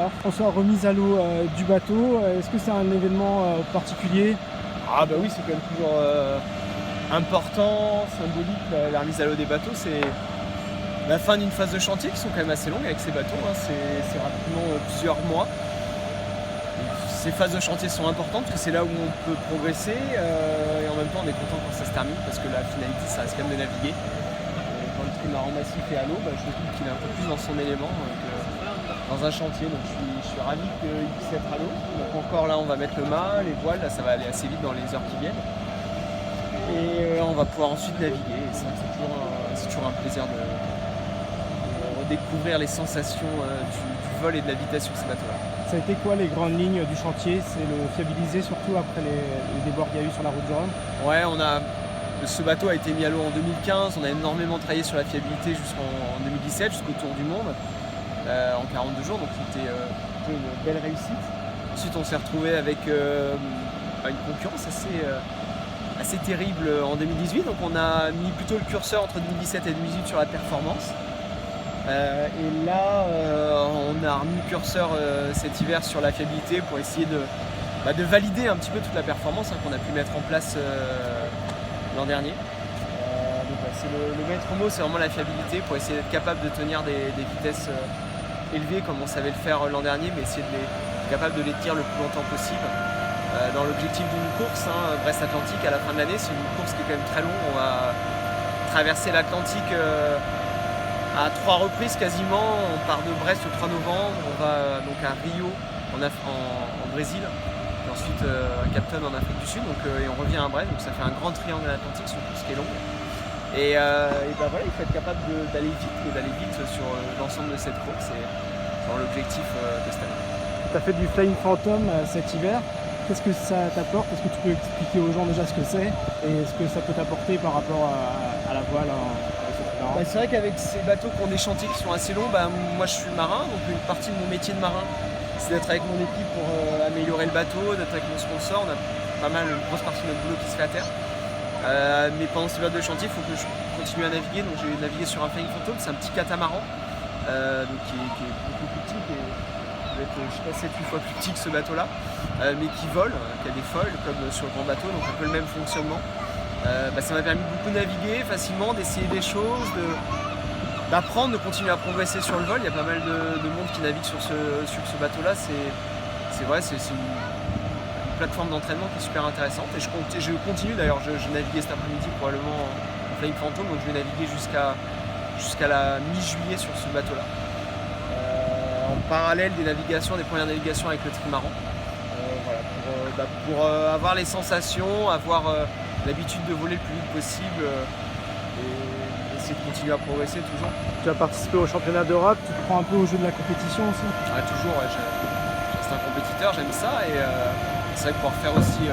Alors François, remise à l'eau du bateau, est-ce que c'est un événement particulier? Ah bah oui, c'est quand même toujours important, symbolique, la remise à l'eau des bateaux. C'est la fin d'une phase de chantier qui sont quand même assez longues avec ces bateaux, hein. C'est rapidement plusieurs mois. Ces phases de chantier sont importantes parce que c'est là où on peut progresser et en même temps on est content quand ça se termine parce que la finalité ça reste quand même de naviguer. Et quand le trimaran massif est à l'eau, je trouve qu'il est un peu plus dans son élément que dans un chantier. Donc je suis ravi qu'il puisse être à l'eau. Donc encore là on va mettre le mât, les voiles, là ça va aller assez vite dans les heures qui viennent. Et on va pouvoir ensuite naviguer. Et ça c'est toujours un plaisir de redécouvrir les sensations du vol et de la vitesse sur ces bateaux-là. Ça a été quoi les grandes lignes du chantier? C'est le fiabiliser surtout après les déboires qu'il y a eu sur la route du Rhum? Ouais, ce bateau a été mis à l'eau en 2015, on a énormément travaillé sur la fiabilité jusqu'en 2017, jusqu'au Tour du Monde, en 42 jours, donc c'était une belle réussite. Ensuite on s'est retrouvé avec une concurrence assez terrible en 2018, donc on a mis plutôt le curseur entre 2017 et 2018 sur la performance. Et là, on a remis le curseur cet hiver sur la fiabilité pour essayer de valider un petit peu toute la performance qu'on a pu mettre en place l'an dernier. C'est le maître mot, c'est vraiment la fiabilité pour essayer d'être capable de tenir des vitesses élevées comme on savait le faire l'an dernier, mais essayer d'être capable de les tenir le plus longtemps possible. Dans l'objectif d'une course, Brest-Atlantique à la fin de l'année, c'est une course qui est quand même très longue. On va traverser l'Atlantique à 3 reprises quasiment. On part de Brest le 3 novembre, on va donc à Rio en Brésil, et ensuite à Cap Town en Afrique du Sud, et on revient à Brest, donc ça fait un grand triangle atlantique sur une course qui est longue. Et voilà, il faut être capable d'aller vite sur l'ensemble de cette course, et c'est l'objectif de cette année. Tu as fait du Flying Phantom cet hiver. Qu'est-ce que ça t'apporte? Est-ce que tu peux expliquer aux gens déjà ce que c'est et ce que ça peut t'apporter par rapport à la voile avec ce trimaran? C'est vrai qu'avec ces bateaux qui ont des chantiers qui sont assez longs, moi je suis marin, donc une partie de mon métier de marin c'est d'être avec mon équipe pour améliorer le bateau, d'être avec mon sponsor. On a pas mal, une grosse partie de notre boulot qui se fait à terre. Mais pendant ces périodes de chantier, il faut que je continue à naviguer, donc j'ai navigué sur un Flying Phantom, c'est un petit catamaran qui est beaucoup plus petit, qui est peut-être 7-8 fois plus petit que ce bateau-là, mais qui vole, qui a des foils comme sur le grand bateau, donc un peu le même fonctionnement. Ça m'a permis beaucoup de naviguer facilement, d'essayer des choses, d'apprendre, de continuer à progresser sur le vol. Il y a pas mal de monde qui navigue sur ce bateau-là. C'est une plateforme d'entraînement qui est super intéressante. Et je continue d'ailleurs, je naviguais cet après-midi probablement en Flying Phantom, donc je vais naviguer jusqu'à la mi-juillet sur ce bateau-là. En parallèle des premières navigations avec le trimaran. Pour avoir les sensations, avoir l'habitude de voler le plus vite possible et essayer de continuer à progresser toujours. Tu as participé au championnat d'Europe, tu te prends un peu au jeu de la compétition aussi? Toujours, je reste un compétiteur, j'aime ça, et c'est vrai que pouvoir faire aussi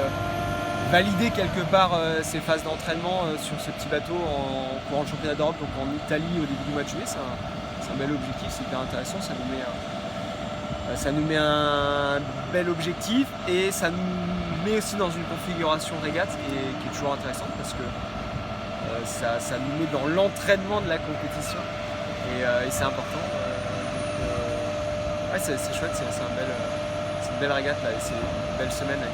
valider quelque part ces phases d'entraînement sur ce petit bateau en courant le championnat d'Europe, donc en Italie au début du mois de juillet, c'est un bel objectif, c'est hyper intéressant, ça nous met un bel objectif et ça nous met aussi dans une configuration régate qui est toujours intéressante parce que ça nous met dans l'entraînement de la compétition et c'est important. C'est chouette, c'est une belle régate là, et c'est une belle semaine là,